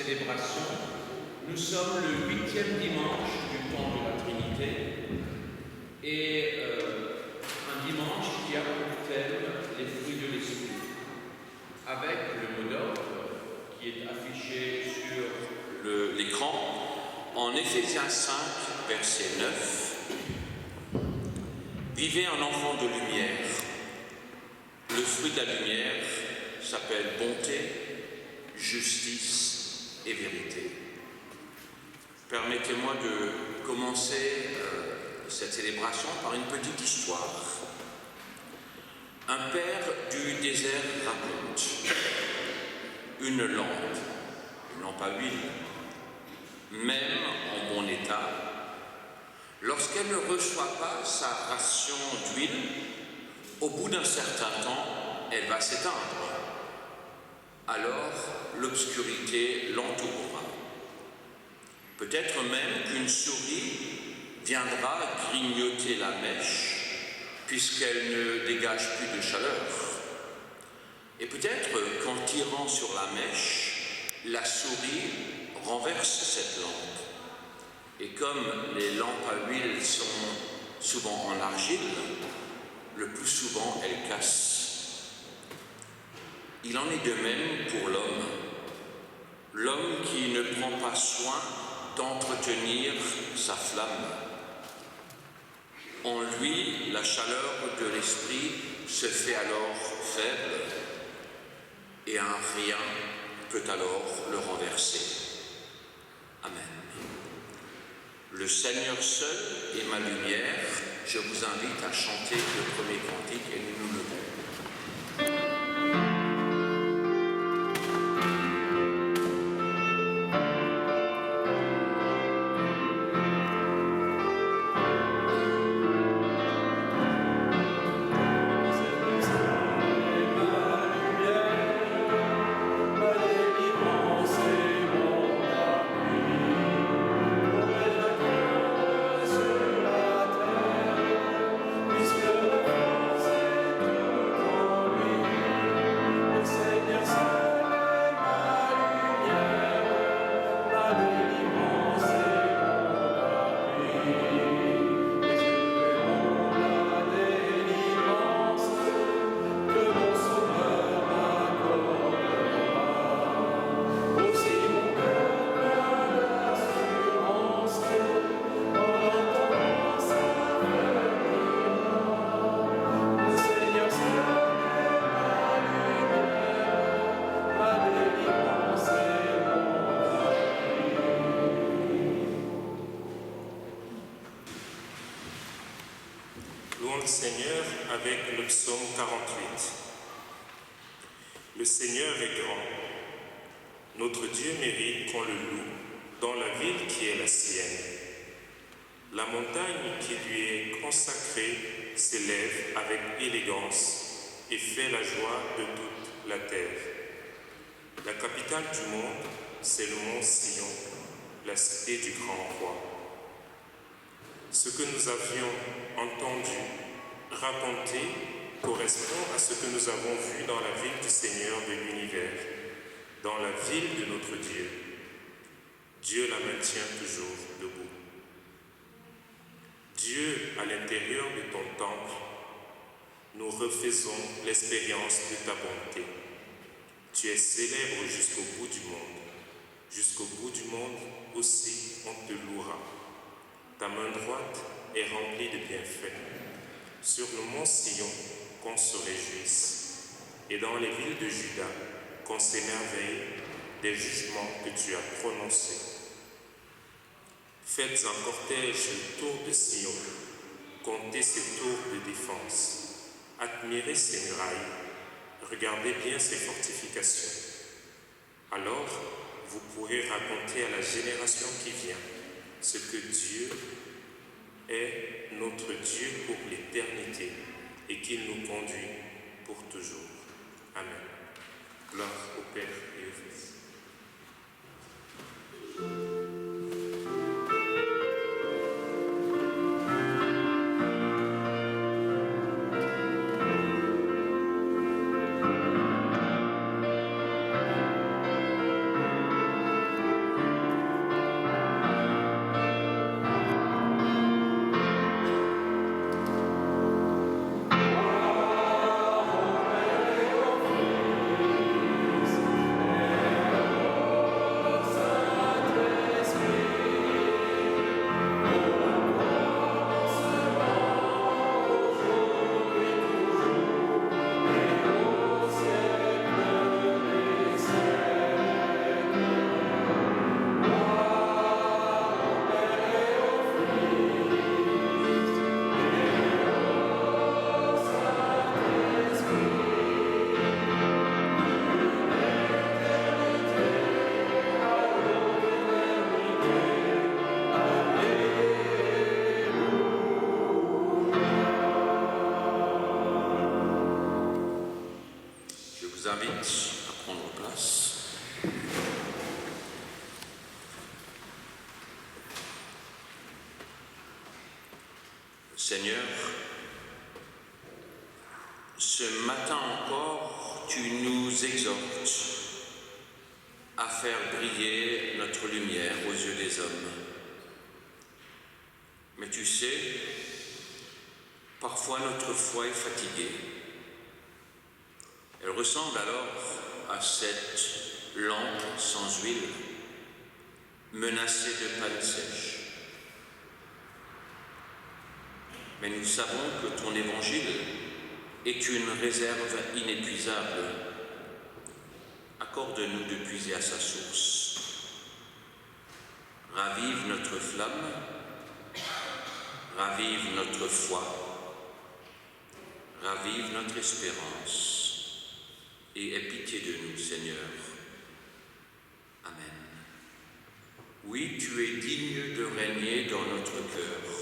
célébration. Nous sommes le 8e dimanche du temps de la Trinité et un dimanche qui a pour thème les fruits de l'esprit, avec le mot d'ordre qui est affiché sur l'écran en Éphésiens 5, verset 9. Vivez un enfant de lumière. Le fruit de la lumière s'appelle bonté, justice et vérité. Permettez-moi de commencer cette célébration par une petite histoire. Un père du désert raconte une lampe à huile, même en bon état, lorsqu'elle ne reçoit pas sa ration d'huile, au bout d'un certain temps, elle va s'éteindre. Alors, l'obscurité l'entourera. Peut-être même qu'une souris viendra grignoter la mèche, puisqu'elle ne dégage plus de chaleur. Et peut-être qu'en tirant sur la mèche, la souris renverse cette lampe. Et comme les lampes à huile sont souvent en argile, le plus souvent elles cassent. Il en est de même pour l'homme. L'homme qui ne prend pas soin d'entretenir sa flamme. En lui, la chaleur de l'esprit se fait alors faible et un rien peut alors le renverser. Amen. Le Seigneur seul est ma lumière. Je vous invite à chanter le premier cantique et nous nous levons. Louons le Seigneur avec le psaume 48. Le Seigneur est grand. Notre Dieu mérite qu'on le loue dans la ville qui est la sienne. La montagne qui lui est consacrée s'élève avec élégance et fait la joie de toute la terre. La capitale du monde, c'est le mont Sion, la cité du grand roi. Ce que nous avions entendu, raconté, correspond à ce que nous avons vu dans la ville du Seigneur de l'univers, dans la ville de notre Dieu. Dieu la maintient toujours debout. Dieu, à l'intérieur de ton temple, nous refaisons l'expérience de ta bonté. Tu es célèbre jusqu'au bout du monde. Jusqu'au bout du monde aussi on te louera. Ta main droite est remplie de bienfaits. Sur le mont Sion, qu'on se réjouisse, et dans les villes de Juda, qu'on s'émerveille des jugements que tu as prononcés. Faites un cortège autour de Sion, comptez ses tours de défense, admirez ses murailles, regardez bien ses fortifications. Alors, vous pourrez raconter à la génération qui vient ce que Dieu est notre Dieu pour l'éternité et qu'il nous conduit pour toujours. Amen. Gloire au Père et au Fils. vous invite à prendre place. Seigneur, ce matin encore, tu nous exhortes à faire briller notre lumière aux yeux des hommes. Mais tu sais, parfois notre foi est fatiguée. Elle ressemble alors à cette lampe sans huile, menacée de panne sèche. Mais nous savons que ton évangile est une réserve inépuisable. Accorde-nous de puiser à sa source. Ravive notre flamme, ravive notre foi, ravive notre espérance et aie pitié de nous, Seigneur. Amen. Oui, tu es digne de régner dans notre cœur.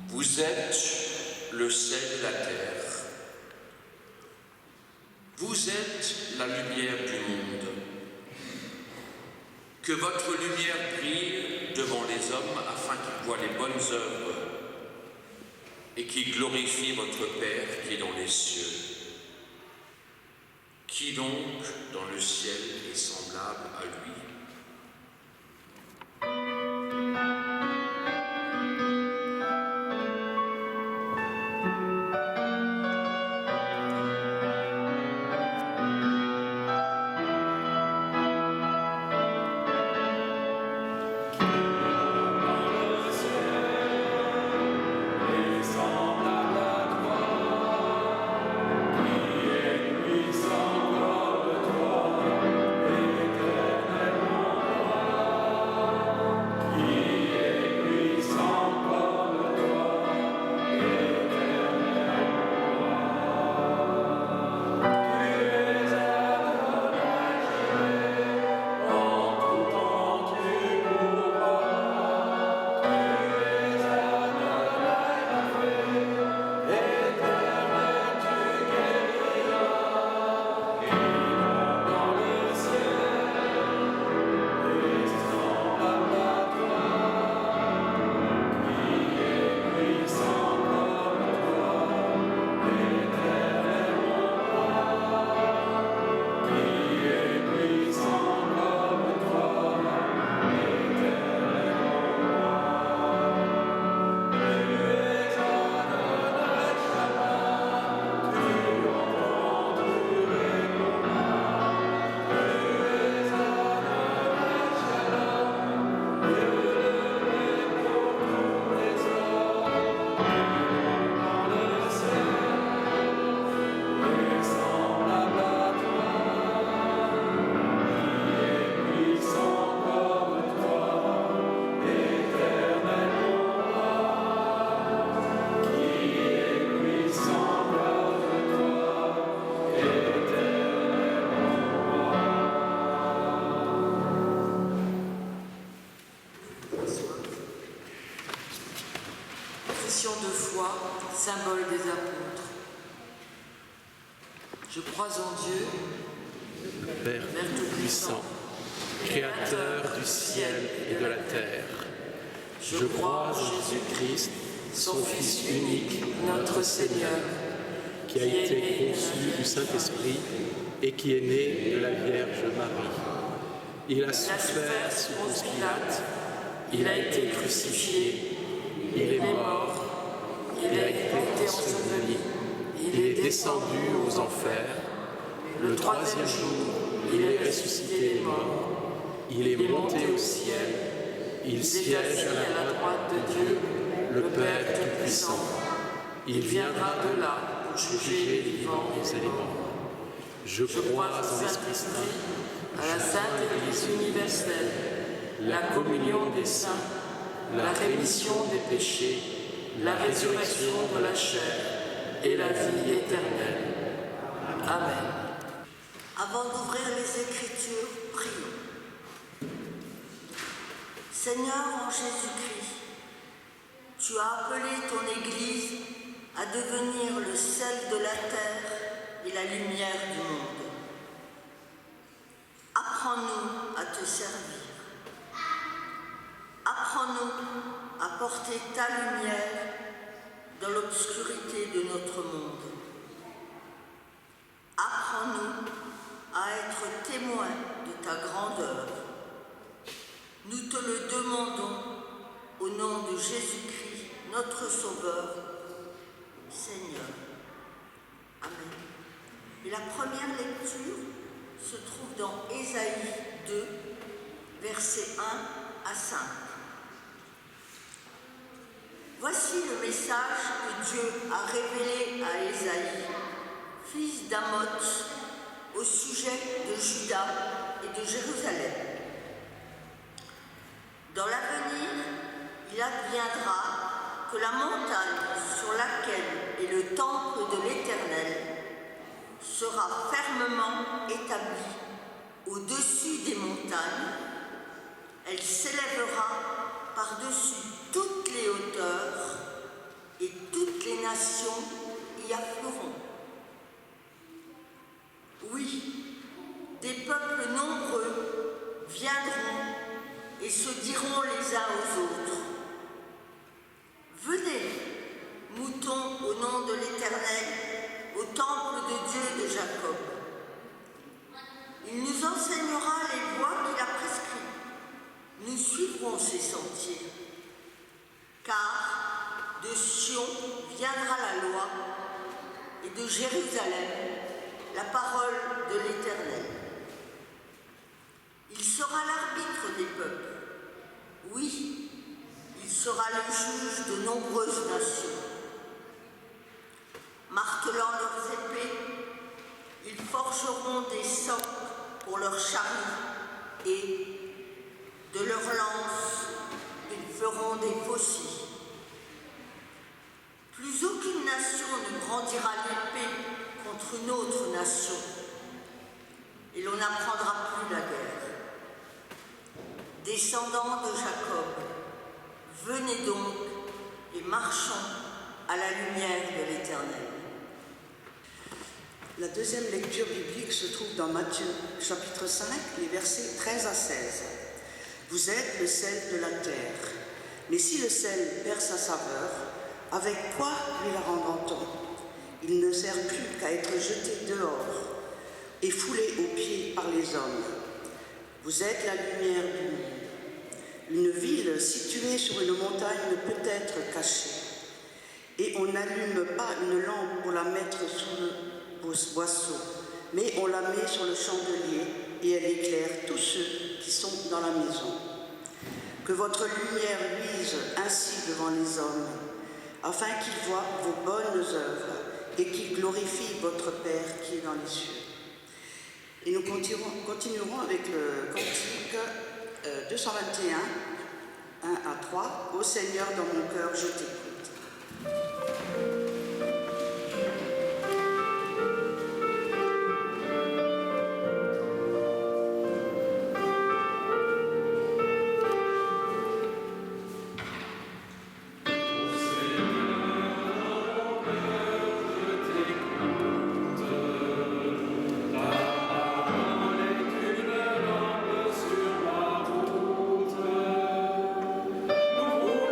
Vous êtes le sel de la terre. Vous êtes la lumière du monde. Que votre lumière brille devant les hommes afin qu'ils voient les bonnes œuvres et qu'ils glorifient votre Père qui est dans les cieux. Qui donc dans le ciel est semblable à lui ? De foi, symbole des apôtres. Je crois en Dieu, Père Tout-Puissant, Créateur du ciel et de la terre. Je crois en Jésus-Christ, son Fils unique, notre Seigneur, qui a été conçu du Saint-Esprit et qui est né de la Vierge Marie. Il a souffert sous Ponce Pilate, il a été crucifié, il est mort, il a été descendu aux enfers. Le troisième jour, il est ressuscité des morts. Il est monté au ciel. Il siège à la droite de Dieu, le Père Tout-Puissant. Il viendra de là pour juger les vivants et les morts. Je crois en l'Esprit Saint, à la Sainte Église universelle, la communion des saints, la rémission des péchés, la résurrection de la chair et la vie éternelle. Amen. Avant d'ouvrir les Écritures, prions. Seigneur en Jésus-Christ, tu as appelé ton Église à devenir le sel de la terre et la lumière du monde. Apprends-nous à te servir. Apprends-nous à porter ta lumière dans l'obscurité de notre monde. Apprends-nous à être témoins de ta grandeur. Nous te le demandons au nom de Jésus-Christ, notre Sauveur, Seigneur. Amen. Et la première lecture se trouve dans Ésaïe 2, versets 1 à 5. Voici le message que Dieu a révélé à Ésaïe, fils d'Amoz, au sujet de Juda et de Jérusalem. Dans l'avenir, il adviendra que la montagne sur laquelle est le temple de l'Éternel sera fermement établie au-dessus des montagnes. Elle s'élèvera par-dessus toutes les hauteurs et toutes les nations y afflueront. Oui, des peuples nombreux viendront et se diront les uns aux autres: venez, moutons au nom de l'Éternel, au temple de Dieu de Jacob. Il nous enseignera les voies qu'il a prescrites. Nous suivrons ses sentiers. Car de Sion viendra la loi et de Jérusalem la parole de l'Éternel. Il sera l'arbitre des peuples. Oui, il sera le juge de nombreuses nations. Martelant leurs épées, ils forgeront des socs pour leurs charrues et, de leurs lances, ils feront des faucilles. Plus aucune nation ne brandira l'épée contre une autre nation, et l'on n'apprendra plus la guerre. Descendants de Jacob, venez donc et marchons à la lumière de l'Éternel. La deuxième lecture biblique se trouve dans Matthieu, chapitre 5, les versets 13 à 16. Vous êtes le sel de la terre, mais si le sel perd sa saveur, avec quoi lui la rendra-t-on? Il ne sert plus qu'à être jeté dehors et foulé aux pieds par les hommes. Vous êtes la lumière du monde. Une ville située sur une montagne ne peut être cachée. Et on n'allume pas une lampe pour la mettre sous le boisseau, mais on la met sur le chandelier et elle éclaire tous ceux qui sont dans la maison. Que votre lumière luise ainsi devant les hommes, afin qu'ils voient vos bonnes œuvres et qu'ils glorifient votre Père qui est dans les cieux. Et nous continuerons avec le cantique 221, 1 à 3. Ô Seigneur, dans mon cœur, je t'écoute. Nous voulons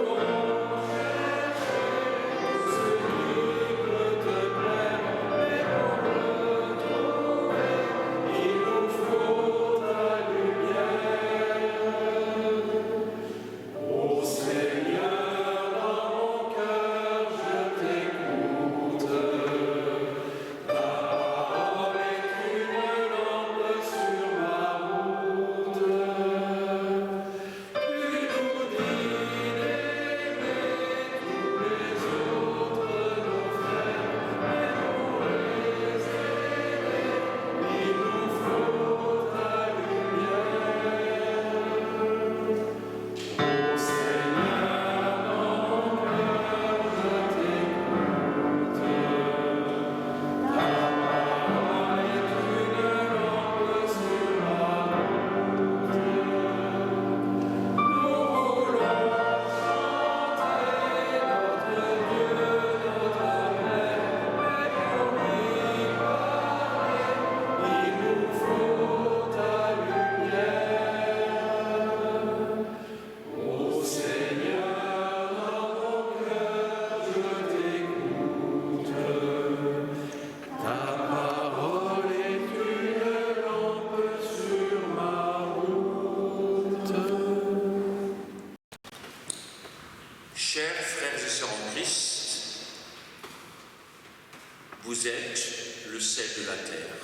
vous êtes le sel de la terre.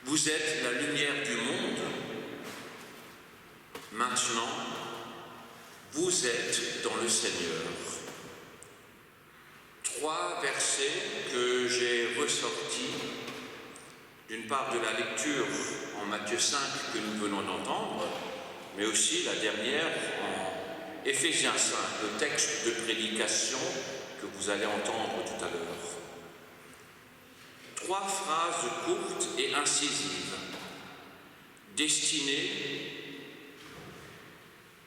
Vous êtes la lumière du monde. Maintenant, vous êtes dans le Seigneur. 3 versets que j'ai ressortis, d'une part de la lecture en Matthieu 5 que nous venons d'entendre, mais aussi la dernière en Éphésiens 5, le texte de prédication que vous allez entendre tout à l'heure. 3 phrases courtes et incisives, destinées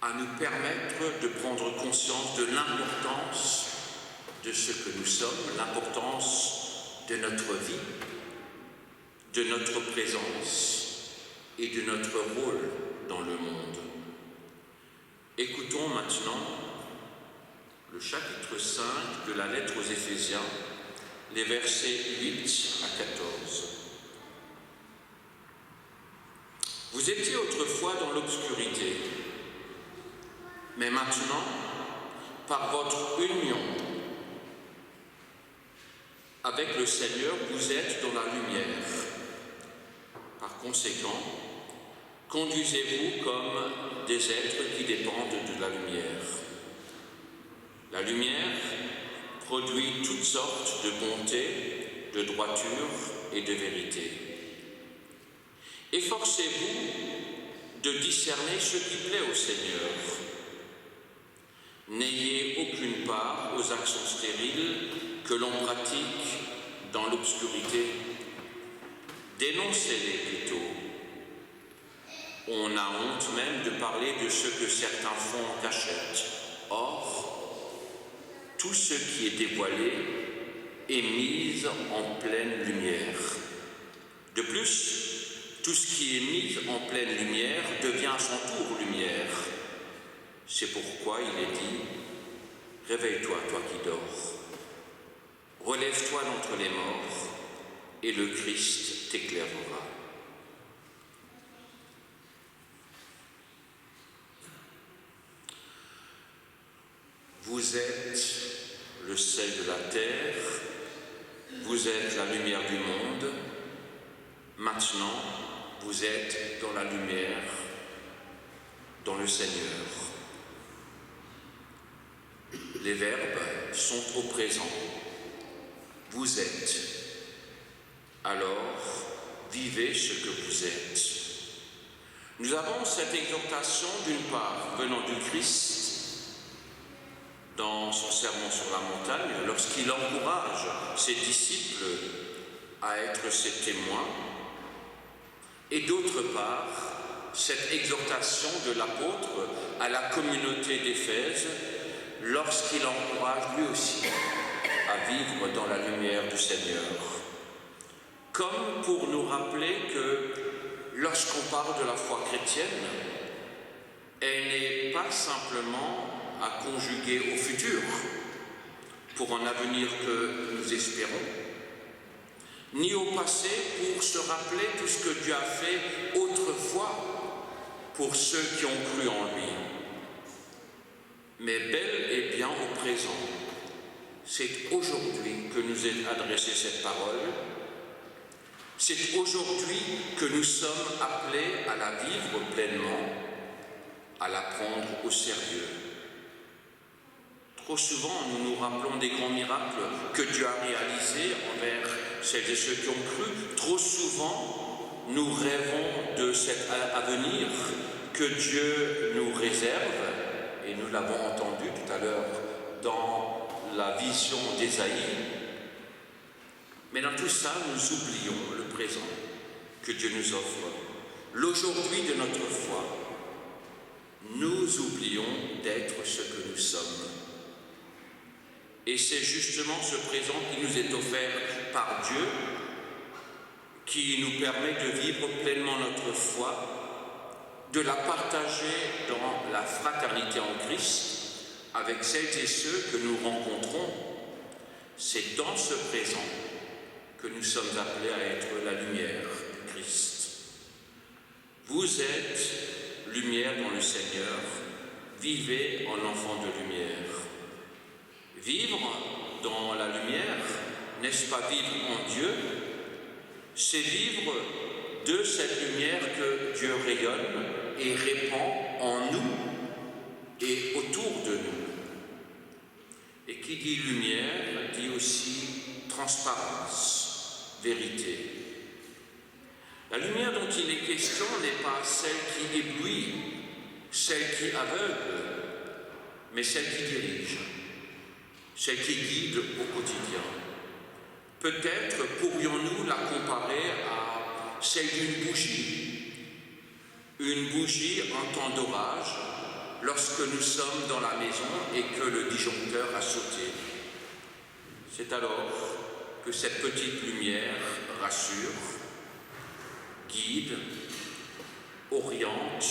à nous permettre de prendre conscience de l'importance de ce que nous sommes, l'importance de notre vie, de notre présence et de notre rôle dans le monde. Écoutons maintenant le chapitre 5 de la lettre aux Éphésiens, les versets 8 à 14. Vous étiez autrefois dans l'obscurité, mais maintenant, par votre union avec le Seigneur, vous êtes dans la lumière. Par conséquent, conduisez-vous comme des êtres qui dépendent de la lumière. La lumière produit toutes sortes de bonté, de droiture et de vérité. Efforcez-vous de discerner ce qui plaît au Seigneur. N'ayez aucune part aux actions stériles que l'on pratique dans l'obscurité. Dénoncez-les plutôt. On a honte même de parler de ce que certains font en cachette. Or, tout ce qui est dévoilé est mis en pleine lumière. De plus, tout ce qui est mis en pleine lumière devient à son tour lumière. C'est pourquoi il est dit « Réveille-toi, toi qui dors. Relève-toi d'entre les morts, et le Christ t'éclairera. » Vous êtes le sel de la terre, vous êtes la lumière du monde. Maintenant, vous êtes dans la lumière, dans le Seigneur. Les verbes sont au présent. Vous êtes. Alors, vivez ce que vous êtes. Nous avons cette exhortation d'une part venant du Christ dans son sermon sur la montagne, lorsqu'il encourage ses disciples à être ses témoins, et d'autre part, cette exhortation de l'apôtre à la communauté d'Éphèse, lorsqu'il encourage lui aussi à vivre dans la lumière du Seigneur. Comme pour nous rappeler que lorsqu'on parle de la foi chrétienne, elle n'est pas simplement à conjuguer au futur, pour un avenir que nous espérons, ni au passé pour se rappeler tout ce que Dieu a fait autrefois pour ceux qui ont cru en lui, mais bel et bien au présent. C'est aujourd'hui que nous est adressée cette parole. C'est aujourd'hui que nous sommes appelés à la vivre pleinement, à la prendre au sérieux. Trop souvent, nous nous rappelons des grands miracles que Dieu a réalisés envers celles et ceux qui ont cru. Trop souvent, nous rêvons de cet avenir que Dieu nous réserve, et nous l'avons entendu tout à l'heure dans la vision d'Ésaïe. Mais dans tout ça, nous oublions le présent que Dieu nous offre, l'aujourd'hui de notre foi. Nous oublions d'être ce que nous sommes. Et c'est justement ce présent qui nous est offert par Dieu, qui nous permet de vivre pleinement notre foi, de la partager dans la fraternité en Christ, avec celles et ceux que nous rencontrons. C'est dans ce présent que nous sommes appelés à être la lumière du Christ. Vous êtes lumière dans le Seigneur, vivez en enfant de lumière. Vivre, dans la lumière, n'est-ce pas vivre en Dieu? C'est vivre de cette lumière que Dieu rayonne et répand en nous et autour de nous. Et qui dit lumière dit aussi transparence, vérité. La lumière dont il est question n'est pas celle qui éblouit, celle qui aveugle, mais celle qui dirige, celle qui guide au quotidien. Peut-être pourrions-nous la comparer à celle d'une bougie. Une bougie en temps d'orage, lorsque nous sommes dans la maison et que le disjoncteur a sauté. C'est alors que cette petite lumière rassure, guide, oriente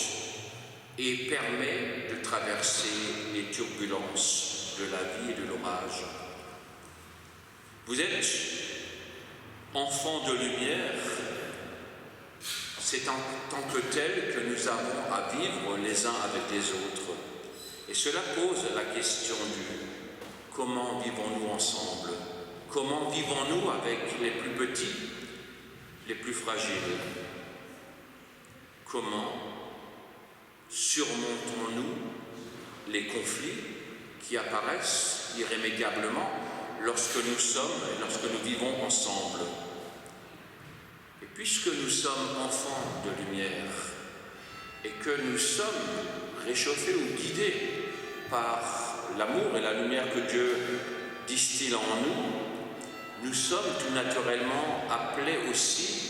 et permet de traverser les turbulences de la vie et de l'orage. Vous êtes enfant de lumière, c'est en tant que tel que nous avons à vivre les uns avec les autres. Et cela pose la question du comment vivons-nous ensemble? Comment vivons-nous avec les plus petits, les plus fragiles? Comment surmontons-nous les conflits qui apparaissent irrémédiablement lorsque nous sommes et lorsque nous vivons ensemble? Et puisque nous sommes enfants de lumière et que nous sommes réchauffés ou guidés par l'amour et la lumière que Dieu distille en nous, nous sommes tout naturellement appelés aussi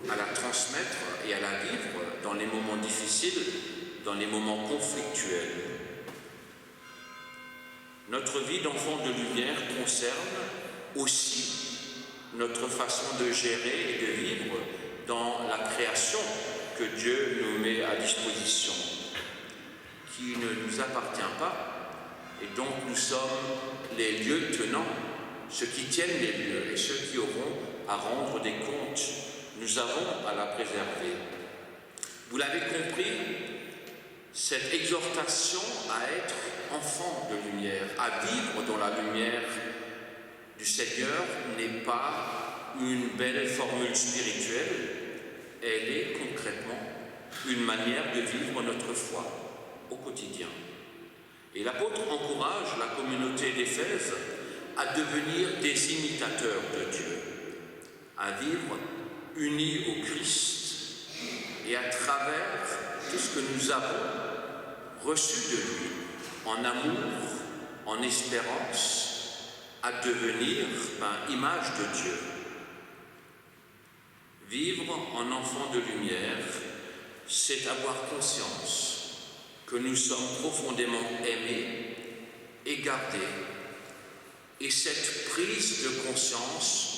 à la transmettre et à la vivre dans les moments difficiles, dans les moments conflictuels. Notre vie d'enfant de lumière concerne aussi notre façon de gérer et de vivre dans la création que Dieu nous met à disposition, qui ne nous appartient pas, et donc nous sommes les lieux tenants, ceux qui tiennent les lieux et ceux qui auront à rendre des comptes. Nous avons à la préserver. Vous l'avez compris, cette exhortation à être enfant de lumière, à vivre dans la lumière du Seigneur n'est pas une belle formule spirituelle, elle est concrètement une manière de vivre notre foi au quotidien. Et l'apôtre encourage la communauté d'Éphèse à devenir des imitateurs de Dieu, à vivre unis au Christ et à travers tout ce que nous avons reçu de lui, en amour, en espérance, à devenir image de Dieu. Vivre en enfant de lumière, c'est avoir conscience que nous sommes profondément aimés et gardés. Et cette prise de conscience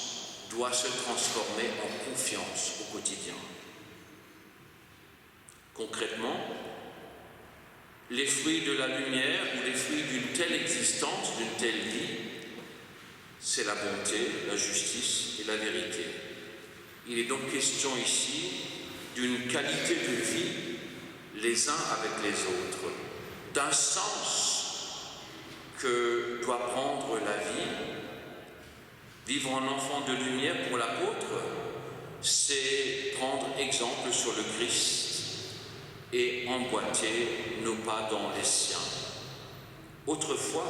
doit se transformer en confiance au quotidien. Concrètement, les fruits de la lumière ou les fruits d'une telle existence, d'une telle vie, c'est la bonté, la justice et la vérité. Il est donc question ici d'une qualité de vie les uns avec les autres, d'un sens que doit prendre la vie. Vivre en enfant de lumière pour l'apôtre, c'est prendre exemple sur le Christ et emboîter nos pas dans les siens. Autrefois,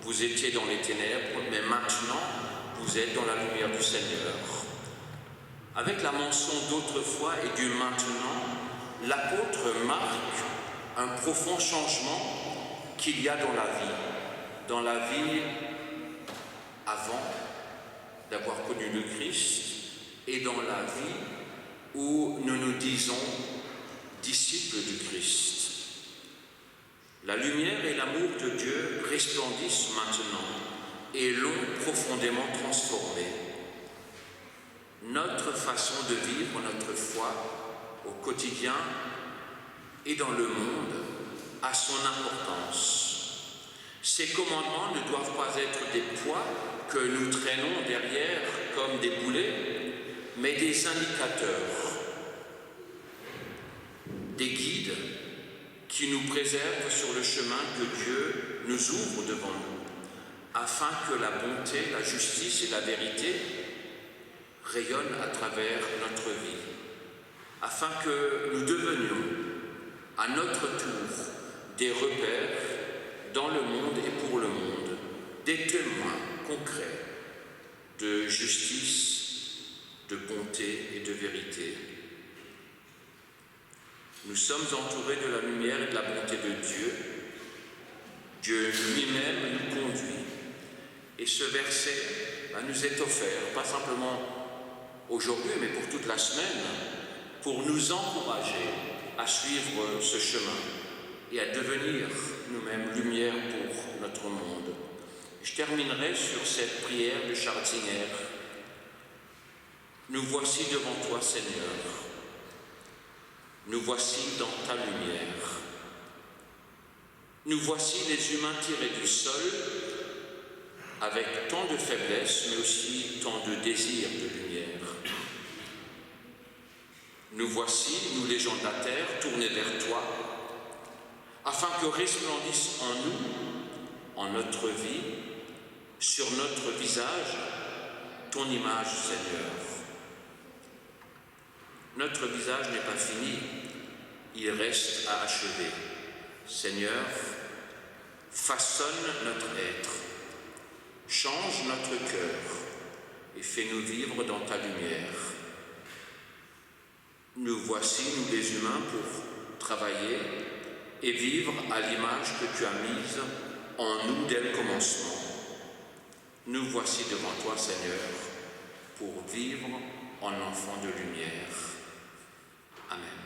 vous étiez dans les ténèbres, mais maintenant, vous êtes dans la lumière du Seigneur. Avec la mention d'autrefois et du maintenant, l'apôtre marque un profond changement qu'il y a dans la vie avant d'avoir connu le Christ et dans la vie où nous nous disons disciples du Christ. La lumière et l'amour de Dieu resplendissent maintenant et l'ont profondément transformé. Notre façon de vivre notre foi au quotidien et dans le monde a son importance. Ces commandements ne doivent pas être des poids que nous traînons derrière comme des boulets, mais des indicateurs, des guides qui nous préservent sur le chemin que Dieu nous ouvre devant nous. afin que la bonté, la justice et la vérité rayonnent à travers notre vie, afin que nous devenions à notre tour des repères dans le monde et pour le monde, des témoins concrets de justice, de bonté et de vérité. Nous sommes entourés de la lumière et de la bonté de Dieu. Dieu lui-même nous conduit. Et ce verset nous est offert, pas simplement aujourd'hui, mais pour toute la semaine, pour nous encourager à suivre ce chemin et à devenir nous-mêmes lumière pour notre monde. Je terminerai sur cette prière de Charles Singer. Nous voici devant toi, Seigneur. Nous voici dans ta lumière. Nous voici les humains tirés du sol, avec tant de faiblesse, mais aussi tant de désir de lumière. Nous voici, nous les gens de la terre, tournés vers toi, afin que resplendisse en nous, en notre vie, sur notre visage, ton image, Seigneur. Notre visage n'est pas fini, il reste à achever. Seigneur, façonne notre être, change notre cœur et fais-nous vivre dans ta lumière. Nous voici, nous les humains, pour travailler et vivre à l'image que tu as mise en nous dès le commencement. Nous voici devant toi, Seigneur, pour vivre en enfants de lumière. Amen.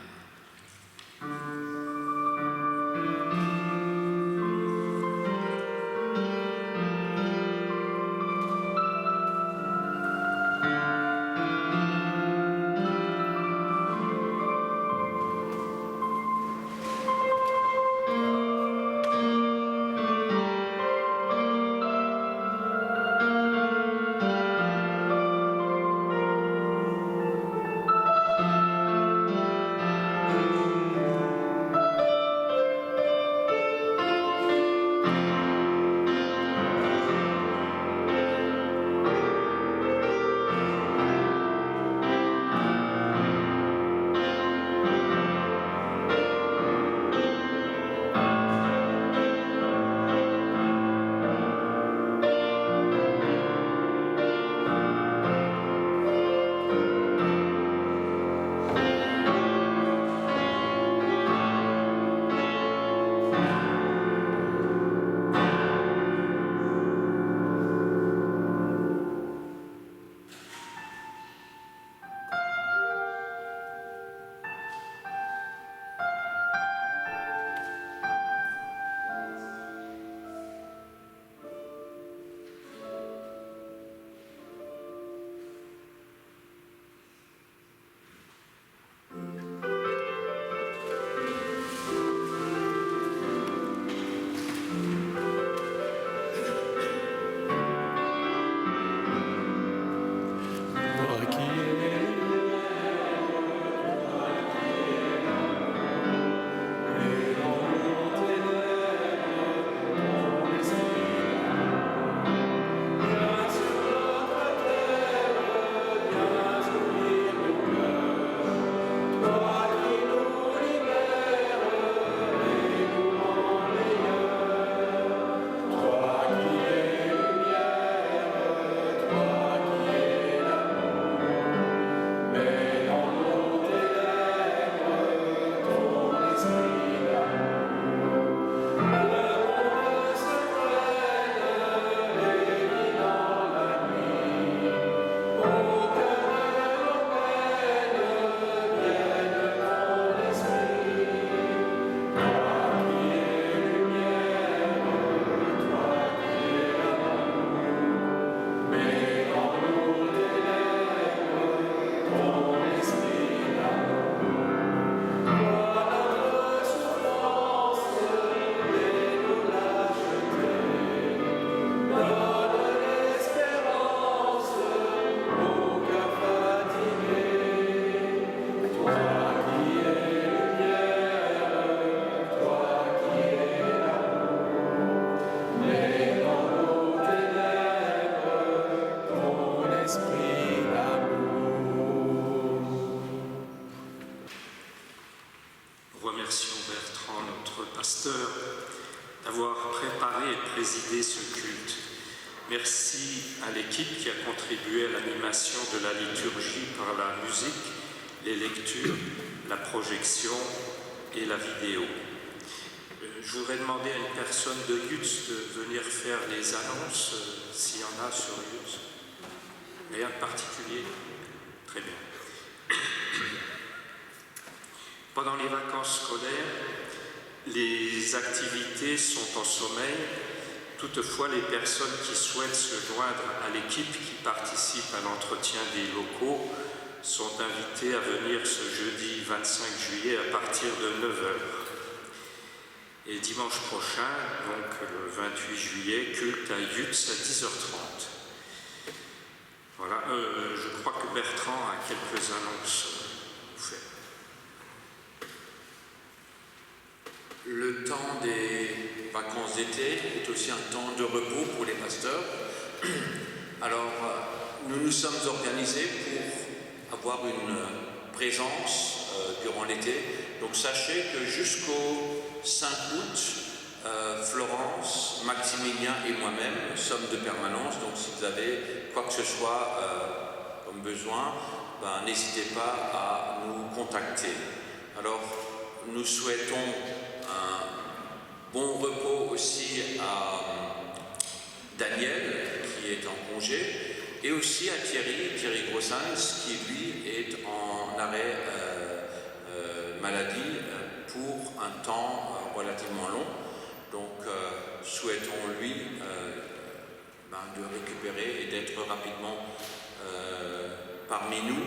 présider ce culte. Merci à l'équipe qui a contribué à l'animation de la liturgie par la musique, les lectures, la projection et la vidéo. Je voudrais demander à une personne de Yutz de venir faire les annonces, s'il y en a sur Yutz. Rien de particulier? Très bien. Pendant les vacances scolaires, les activités sont en sommeil. Toutefois, les personnes qui souhaitent se joindre à l'équipe qui participe à l'entretien des locaux sont invitées à venir ce jeudi 25 juillet à partir de 9h. Et dimanche prochain, donc le 28 juillet, culte à Yutz à 10h30. Voilà, je crois que Bertrand a quelques annonces à vous faire. Le temps des vacances d'été est aussi un temps de repos pour les pasteurs. Alors, nous nous sommes organisés pour avoir une présence durant l'été. Donc, sachez que jusqu'au 5 août, Florence, Maximilien et moi-même sommes de permanence. Donc, si vous avez quoi que ce soit comme besoin, n'hésitez pas à nous contacter. Alors, nous souhaitons un bon repos aussi à Daniel, qui est en congé, et aussi à Thierry Grossans, qui lui est en arrêt maladie pour un temps relativement long. Donc, souhaitons-lui de récupérer et d'être rapidement parmi nous.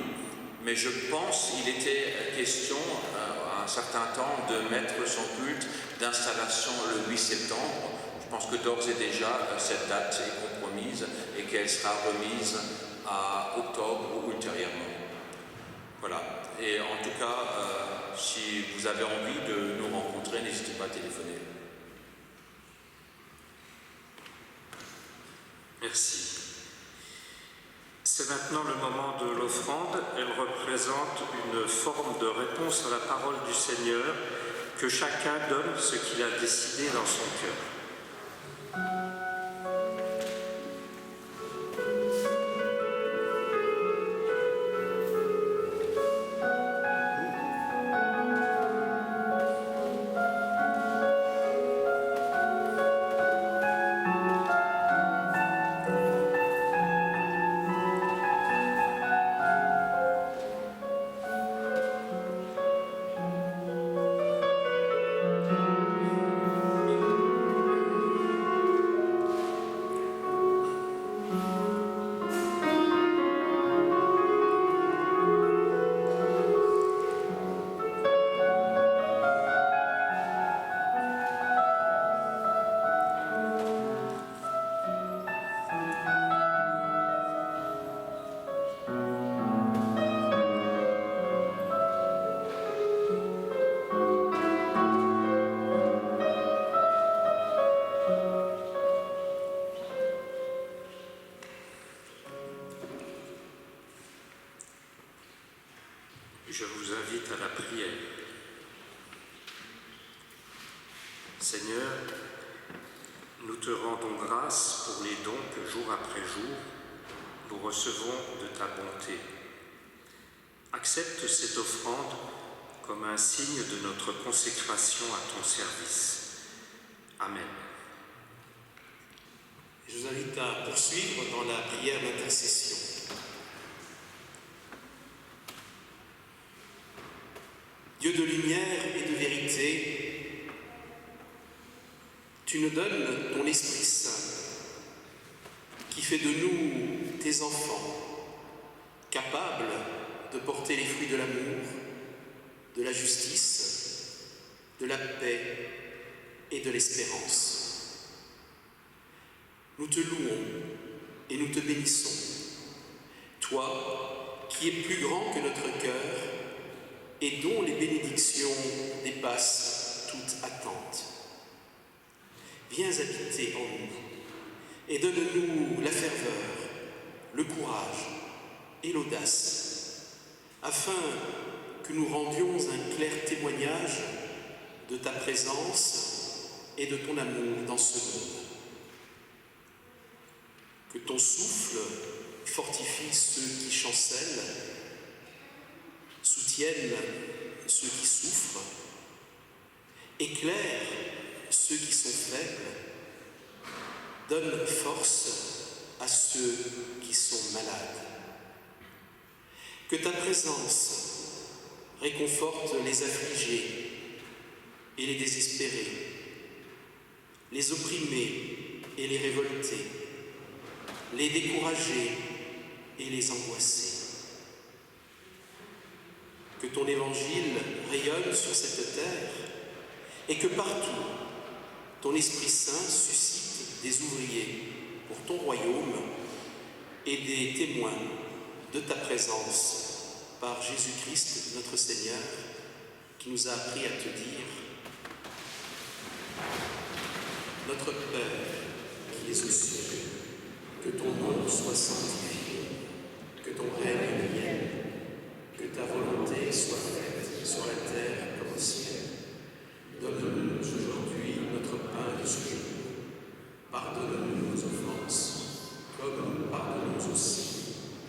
Mais je pense qu'il était question à un certain temps de mettre son culte d'installation le 8 septembre. Je pense que d'ores et déjà cette date est compromise et qu'elle sera remise à octobre ou ultérieurement. Voilà. Et en tout cas, si vous avez envie de nous rencontrer, n'hésitez pas à téléphoner. Merci. C'est maintenant le moment de l'offrande. Elle représente une forme de réponse à la parole du Seigneur, que chacun donne ce qu'il a décidé dans son cœur. Je vous invite à la prière. Seigneur, nous te rendons grâce pour les dons que jour après jour, nous recevons de ta bonté. Accepte cette offrande comme un signe de notre consécration à ton service. Amen. Je vous invite à poursuivre dans la prière d'intercession. Dieu de lumière et de vérité, tu nous donnes ton Esprit Saint, qui fait de nous tes enfants, capables de porter les fruits de l'amour, de la justice, de la paix et de l'espérance. Nous te louons et nous te bénissons, toi qui es plus grand que notre cœur et dont les bénédictions dépassent toute attente. Viens habiter en nous et donne-nous la ferveur, le courage et l'audace, afin que nous rendions un clair témoignage de ta présence et de ton amour dans ce monde. Que ton souffle fortifie ceux qui chancellent, soutienne ceux qui souffrent, éclaire ceux qui sont faibles, donne force à ceux qui sont malades. Que ta présence réconforte les affligés et les désespérés, les opprimés et les révoltés, les découragés et les angoissés. Que ton évangile rayonne sur cette terre et que partout ton Esprit Saint suscite des ouvriers pour ton royaume et des témoins de ta présence par Jésus-Christ notre Seigneur, qui nous a appris à te dire: Notre Père qui es aux cieux, que ton nom soit sanctifié, que ton règne vienne, que ta volonté soit faite sur la terre comme au ciel. Donne-nous aujourd'hui notre pain de ce jour. Pardonne-nous nos offenses, comme nous pardonnons aussi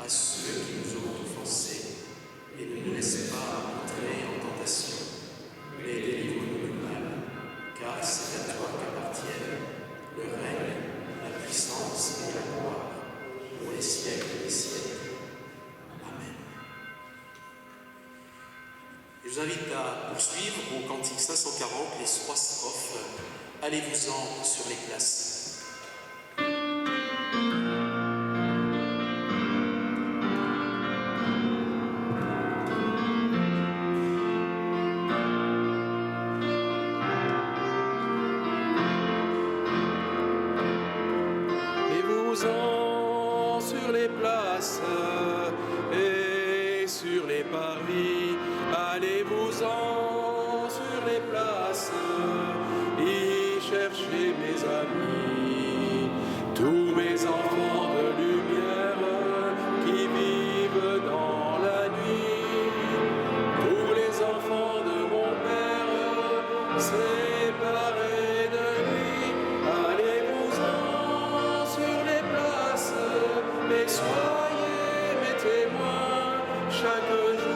à ceux qui nous ont offensés. Et ne nous laisse pas entrer en tentation, mais délivre-nous du mal, car c'est à toi qu'appartiennent le règne, la puissance et la gloire, pour les siècles des siècles. Amen. Je vous invite à poursuivre au cantique 540 les 3 strophes. Allez-vous-en sur les places. Allez-vous-en sur les places et sur les parvis. Allez-vous-en sur les places, y chercher mes amis, tous mes enfants de lumière qui vivent dans la nuit, tous les enfants de mon Père séparés de lui. Allez-vous-en sur les places et soyez mes témoins chaque jour.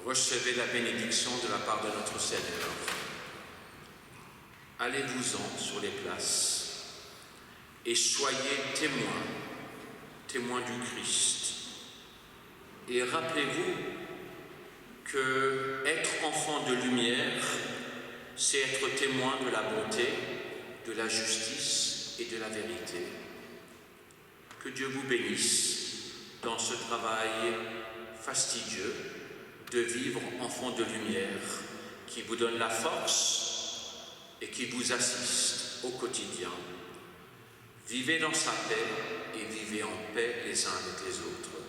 recevez la bénédiction de la part de notre Seigneur. Allez-vous-en sur les places et soyez témoins du Christ. Et rappelez-vous que être enfant de lumière, c'est être témoin de la bonté, de la justice et de la vérité. Que Dieu vous bénisse dans ce travail fastidieux de vivre enfant de lumière, qui vous donne la force et qui vous assiste au quotidien. Vivez dans sa paix et vivez en paix les uns avec les autres.